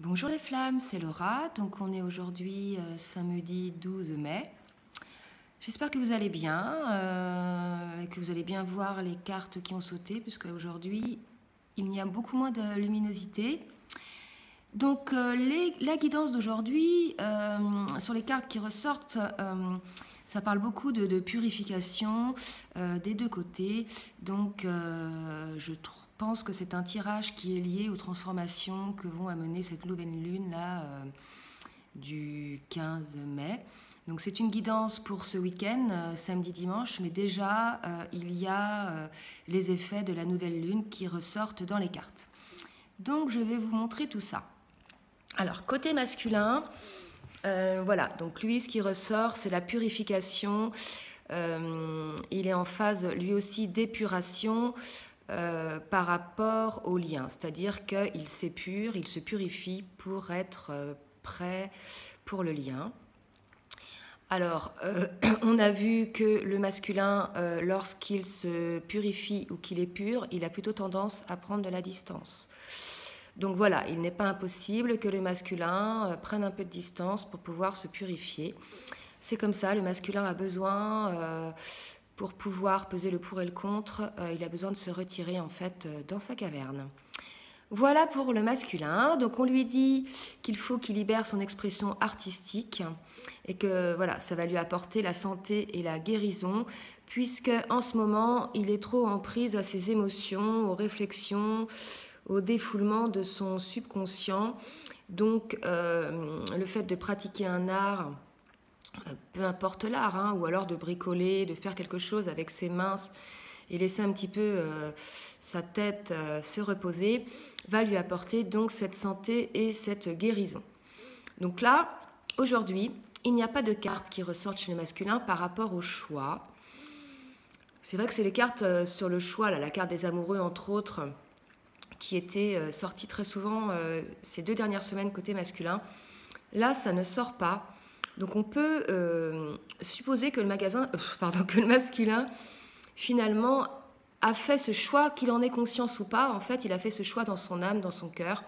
Bonjour les flammes, c'est Laura. Donc on est aujourd'hui samedi 12 mai. J'espère que vous allez bien et que vous allez bien voir les cartes qui ont sauté puisque aujourd'hui il y a beaucoup moins de luminosité. Donc la guidance d'aujourd'hui sur les cartes qui ressortent, ça parle beaucoup de purification des deux côtés. Donc je pense que c'est un tirage qui est lié aux transformations que vont amener cette nouvelle lune là du 15 mai. Donc c'est une guidance pour ce week-end, samedi, dimanche, mais déjà il y a les effets de la nouvelle lune qui ressortent dans les cartes. Donc je vais vous montrer tout ça. Alors côté masculin, voilà, donc lui ce qui ressort c'est la purification, il est en phase lui aussi d'épuration par rapport au lien, c'est-à-dire qu'il s'épure, il se purifie pour être prêt pour le lien. Alors, on a vu que le masculin, lorsqu'il se purifie ou qu'il est pur, il a plutôt tendance à prendre de la distance. Donc voilà, il n'est pas impossible que le masculin prenne un peu de distance pour pouvoir se purifier. C'est comme ça, le masculin a besoin, pour pouvoir peser le pour et le contre, il a besoin de se retirer en fait dans sa caverne. Voilà pour le masculin. Donc on lui dit qu'il faut qu'il libère son expression artistique et que voilà, ça va lui apporter la santé et la guérison puisque en ce moment, il est trop en prise à ses émotions, aux réflexions, au défoulement de son subconscient. Donc le fait de pratiquer un art, peu importe l'art, hein, ou alors de bricoler, de faire quelque chose avec ses mains et laisser un petit peu sa tête se reposer, va lui apporter donc cette santé et cette guérison. Donc là, aujourd'hui, il n'y a pas de cartes qui ressortent chez le masculin par rapport au choix. C'est vrai que c'est les cartes sur le choix, là, la carte des amoureux entre autres, qui était sortie très souvent ces 2 dernières semaines côté masculin. Là, ça ne sort pas. Donc on peut supposer que le masculin, finalement, a fait ce choix, qu'il en ait conscience ou pas. En fait, il a fait ce choix dans son âme, dans son cœur,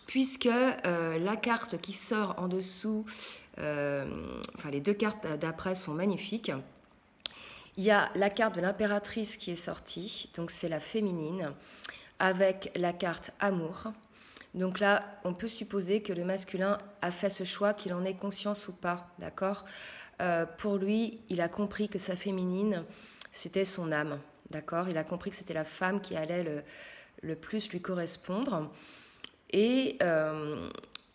puisque la carte qui sort en dessous, les 2 cartes d'après sont magnifiques. Il y a la carte de l'impératrice qui est sortie, donc c'est la féminine, avec la carte amour. Donc là, on peut supposer que le masculin a fait ce choix, qu'il en ait conscience ou pas, d'accord ? Pour lui, il a compris que sa féminine, c'était son âme, d'accord ? Il a compris que c'était la femme qui allait le plus lui correspondre. Et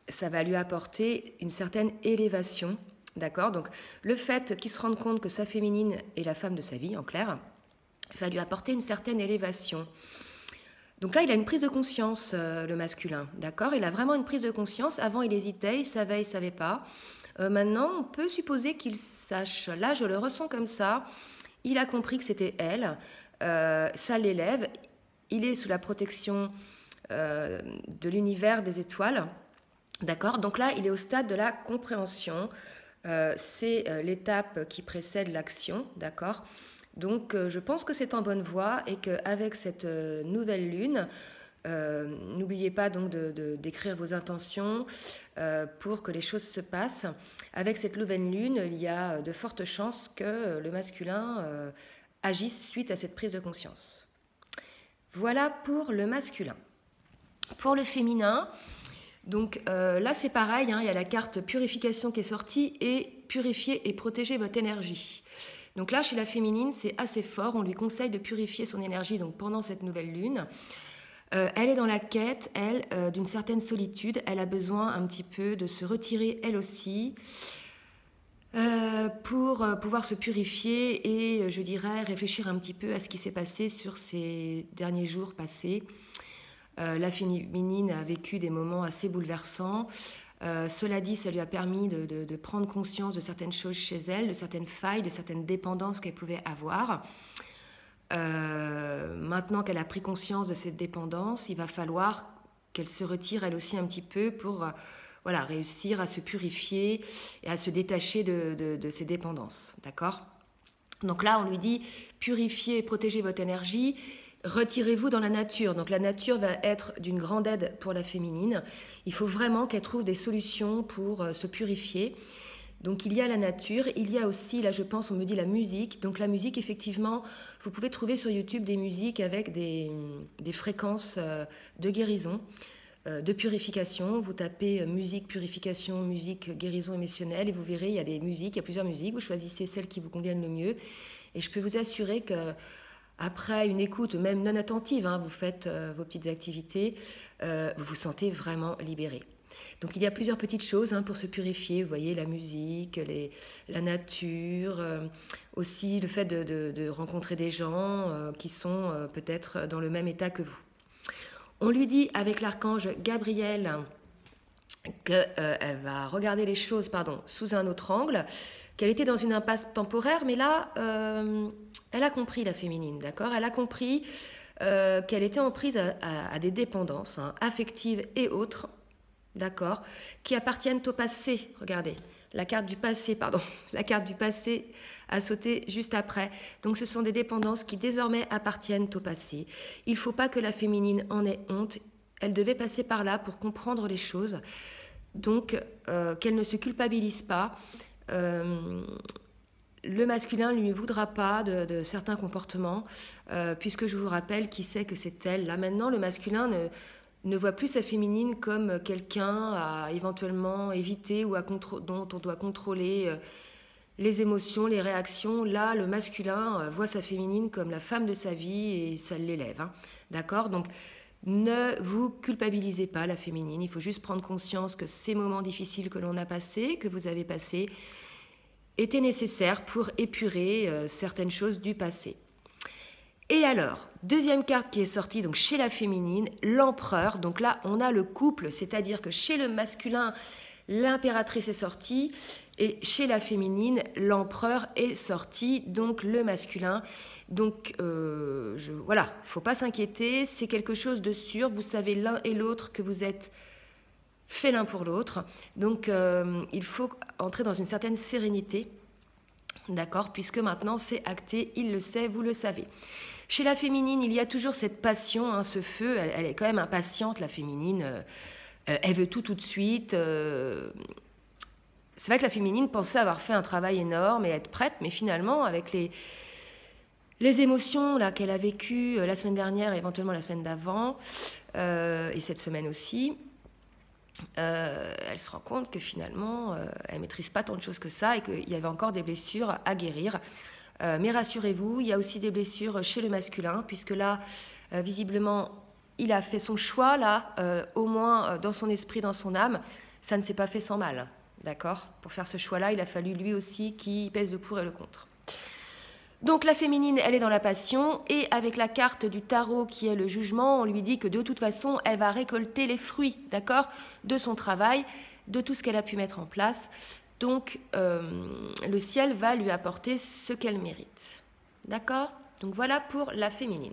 ça va lui apporter une certaine élévation, d'accord ? Donc le fait qu'il se rende compte que sa féminine est la femme de sa vie, en clair, va lui apporter une certaine élévation. Donc là, il a une prise de conscience, le masculin, d'accord ? Il a vraiment une prise de conscience. Avant, il hésitait, il savait pas. Maintenant, on peut supposer qu'il sache. Là, je le ressens comme ça. Il a compris que c'était elle. Ça l'élève. Il est sous la protection de l'univers des étoiles, d'accord ? Donc là, il est au stade de la compréhension. C'est l'étape qui précède l'action, d'accord ? Donc je pense que c'est en bonne voie et qu'avec cette nouvelle lune, n'oubliez pas donc d'écrire vos intentions pour que les choses se passent. Avec cette nouvelle lune, il y a de fortes chances que le masculin agisse suite à cette prise de conscience. Voilà pour le masculin. Pour le féminin, donc là c'est pareil, hein, il y a la carte purification qui est sortie et purifier et protéger votre énergie. Donc là, chez la féminine, c'est assez fort. On lui conseille de purifier son énergie donc pendant cette nouvelle lune. Elle est dans la quête, elle, d'une certaine solitude. Elle a besoin un petit peu de se retirer, elle aussi, pour pouvoir se purifier et, je dirais, réfléchir un petit peu à ce qui s'est passé sur ces derniers jours passés. La féminine a vécu des moments assez bouleversants. Cela dit, ça lui a permis de prendre conscience de certaines choses chez elle, de certaines failles, de certaines dépendances qu'elle pouvait avoir. Maintenant qu'elle a pris conscience de cette dépendance, il va falloir qu'elle se retire elle aussi un petit peu pour réussir à se purifier et à se détacher de ses dépendances. D'accord ? Donc là, on lui dit purifiez et protégez votre énergie. retirez-vous dans la nature. Donc la nature va être d'une grande aide pour la féminine. Il faut vraiment qu'elle trouve des solutions pour se purifier. Donc il y a la nature, il y a aussi, là je pense, on me dit la musique. Donc la musique, effectivement, vous pouvez trouver sur YouTube des musiques avec des fréquences de guérison, de purification. Vous tapez musique, purification, musique, guérison émotionnelle et vous verrez, il y a des musiques, il y a plusieurs musiques. Vous choisissez celles qui vous conviennent le mieux. Et je peux vous assurer que après une écoute, même non attentive, vous faites vos petites activités, vous vous sentez vraiment libéré. Donc il y a plusieurs petites choses pour se purifier, vous voyez, la musique, la nature, aussi le fait de rencontrer des gens qui sont peut-être dans le même état que vous. On lui dit avec l'archange Gabriel qu'elle va regarder les choses sous un autre angle, qu'elle était dans une impasse temporaire, mais là, elle a compris la féminine, d'accord? Elle a compris qu'elle était en prise à des dépendances affectives et autres, d'accord, qui appartiennent au passé. Regardez, la carte du passé, la carte du passé a sauté juste après. Donc ce sont des dépendances qui désormais appartiennent au passé. Il ne faut pas que la féminine en ait honte. Elle devait passer par là pour comprendre les choses. Donc qu'elle ne se culpabilise pas. Le masculin ne lui voudra pas de certains comportements, puisque je vous rappelle qui c'est que c'est elle. Là maintenant, le masculin ne voit plus sa féminine comme quelqu'un à éventuellement éviter ou dont on doit contrôler les émotions, les réactions. Là, le masculin voit sa féminine comme la femme de sa vie et ça l'élève. D'accord? Donc, ne vous culpabilisez pas, la féminine. Il faut juste prendre conscience que ces moments difficiles que l'on a passés, que vous avez passés, étaient nécessaires pour épurer certaines choses du passé. Et alors, deuxième carte qui est sortie donc chez la féminine, l'empereur. Donc là, on a le couple, c'est-à-dire que chez le masculin, l'impératrice est sortie, et chez la féminine, l'empereur est sorti, donc le masculin. Donc voilà, il ne faut pas s'inquiéter, c'est quelque chose de sûr. Vous savez l'un et l'autre que vous êtes faits l'un pour l'autre. Donc il faut entrer dans une certaine sérénité, d'accord, puisque maintenant c'est acté, il le sait, vous le savez. Chez la féminine, il y a toujours cette passion, ce feu, elle est quand même impatiente, la féminine, elle veut tout de suite. C'est vrai que la féminine pensait avoir fait un travail énorme et être prête, mais finalement, avec les émotions qu'elle a vécues la semaine dernière, éventuellement la semaine d'avant, et cette semaine aussi, elle se rend compte que finalement, elle ne maîtrise pas tant de choses que ça et qu'il y avait encore des blessures à guérir. Mais rassurez-vous, il y a aussi des blessures chez le masculin, puisque là, visiblement, il a fait son choix, là, au moins dans son esprit, dans son âme, ça ne s'est pas fait sans mal, d'accord? Pour faire ce choix-là, il a fallu lui aussi qu'il pèse le pour et le contre. Donc la féminine, elle est dans la passion, et avec la carte du tarot qui est le jugement, on lui dit que de toute façon, elle va récolter les fruits, d'accord, de son travail, de tout ce qu'elle a pu mettre en place. Donc le ciel va lui apporter ce qu'elle mérite, d'accord? Donc voilà pour la féminine.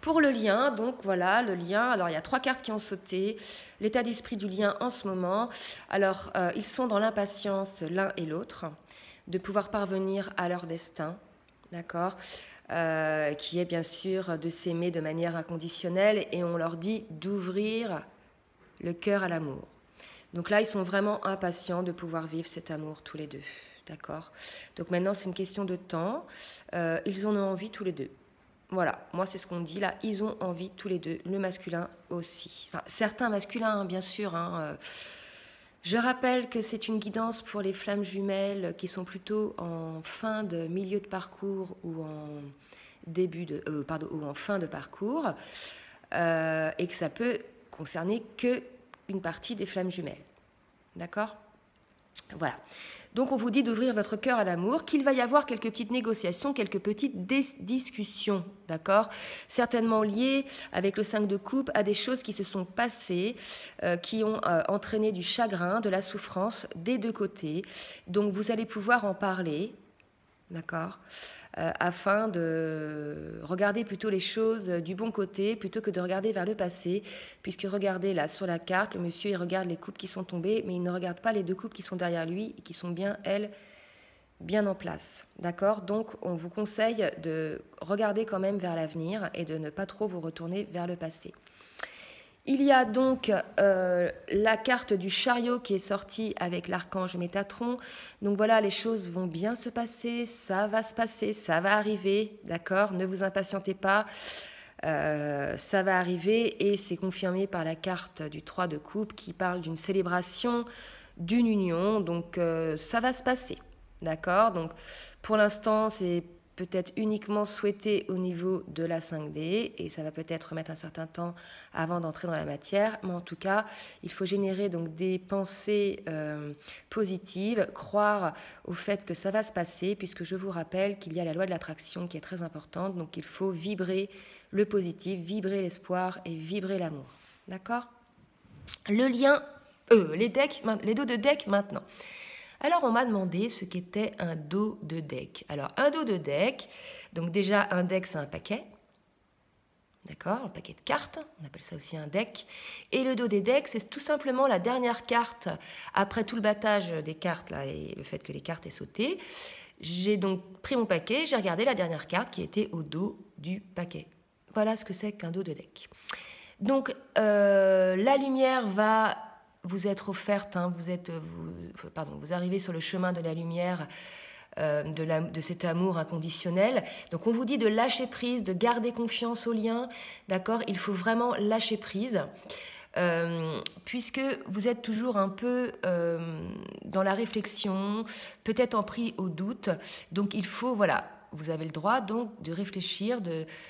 Pour le lien, donc voilà, le lien, alors il y a 3 cartes qui ont sauté, l'état d'esprit du lien en ce moment. Alors ils sont dans l'impatience l'un et l'autre, de pouvoir parvenir à leur destin, d'accord, qui est bien sûr de s'aimer de manière inconditionnelle, et on leur dit d'ouvrir le cœur à l'amour. Donc là, ils sont vraiment impatients de pouvoir vivre cet amour tous les deux, d'accord. Donc maintenant, c'est une question de temps, ils en ont envie tous les deux. Voilà, moi c'est ce qu'on dit là, ils ont envie tous les deux, le masculin aussi. Enfin, certains masculins, bien sûr, Je rappelle que c'est une guidance pour les flammes jumelles qui sont plutôt en fin de milieu de parcours ou en ou en fin de parcours, et que ça peut concerner qu'une partie des flammes jumelles. D'accord ? Voilà. Donc on vous dit d'ouvrir votre cœur à l'amour, qu'il va y avoir quelques petites négociations, quelques petites discussions, d'accord ? Certainement liées avec le 5 de coupe à des choses qui se sont passées, qui ont entraîné du chagrin, de la souffrance des deux côtés. Donc vous allez pouvoir en parler, d'accord ? Afin de regarder plutôt les choses du bon côté plutôt que de regarder vers le passé, puisque regardez là sur la carte, le monsieur il regarde les coupes qui sont tombées, mais il ne regarde pas les 2 coupes qui sont derrière lui et qui sont bien elles bien en place, d'accord? Donc, on vous conseille de regarder quand même vers l'avenir et de ne pas trop vous retourner vers le passé. Il y a donc la carte du chariot qui est sortie avec l'archange Métatron. Donc voilà, les choses vont bien se passer, ça va se passer, ça va arriver, d'accord? Ne vous impatientez pas, ça va arriver et c'est confirmé par la carte du 3 de coupe qui parle d'une célébration, d'une union, donc ça va se passer. D'accord? Donc, pour l'instant, c'est peut-être uniquement souhaité au niveau de la 5D et ça va peut-être mettre un certain temps avant d'entrer dans la matière. Mais en tout cas, il faut générer donc des pensées positives, croire au fait que ça va se passer puisque je vous rappelle qu'il y a la loi de l'attraction qui est très importante. Donc, il faut vibrer le positif, vibrer l'espoir et vibrer l'amour. D'accord? Le lien, les dos de deck maintenant. Alors, on m'a demandé ce qu'était un dos de deck. Alors, un dos de deck, donc déjà, un deck, c'est un paquet. D'accord? Un paquet de cartes, on appelle ça aussi un deck. Et le dos des decks, c'est tout simplement la dernière carte, après tout le battage des cartes, là, et le fait que les cartes aient sauté. J'ai donc pris mon paquet, j'ai regardé la dernière carte qui était au dos du paquet. Voilà ce que c'est qu'un dos de deck. Donc, la lumière va vous être offerte, hein, vous arrivez sur le chemin de la lumière, de cet amour inconditionnel. Donc on vous dit de lâcher prise, de garder confiance au lien, d'accord? Il faut vraiment lâcher prise, puisque vous êtes toujours un peu dans la réflexion, peut-être en pris au doute. Donc il faut, voilà, vous avez le droit donc de réfléchir,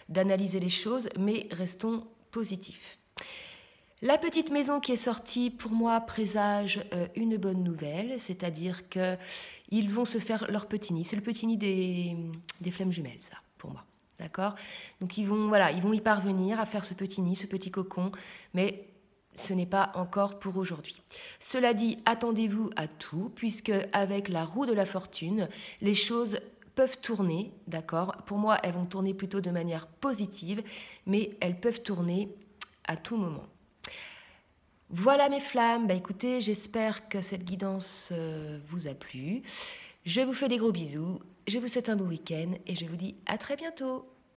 d'analyser les choses, mais restons positifs. La petite maison qui est sortie, pour moi, présage une bonne nouvelle, c'est-à-dire qu'ils vont se faire leur petit nid. C'est le petit nid des flammes jumelles, ça, pour moi. D'accord? Donc, ils vont y parvenir à faire ce petit nid, ce petit cocon, mais ce n'est pas encore pour aujourd'hui. Cela dit, attendez-vous à tout, puisque avec la roue de la fortune, les choses peuvent tourner, d'accord? Pour moi, elles vont tourner plutôt de manière positive, mais elles peuvent tourner à tout moment. Voilà mes flammes, écoutez, j'espère que cette guidance vous a plu. Je vous fais des gros bisous, je vous souhaite un beau week-end et je vous dis à très bientôt.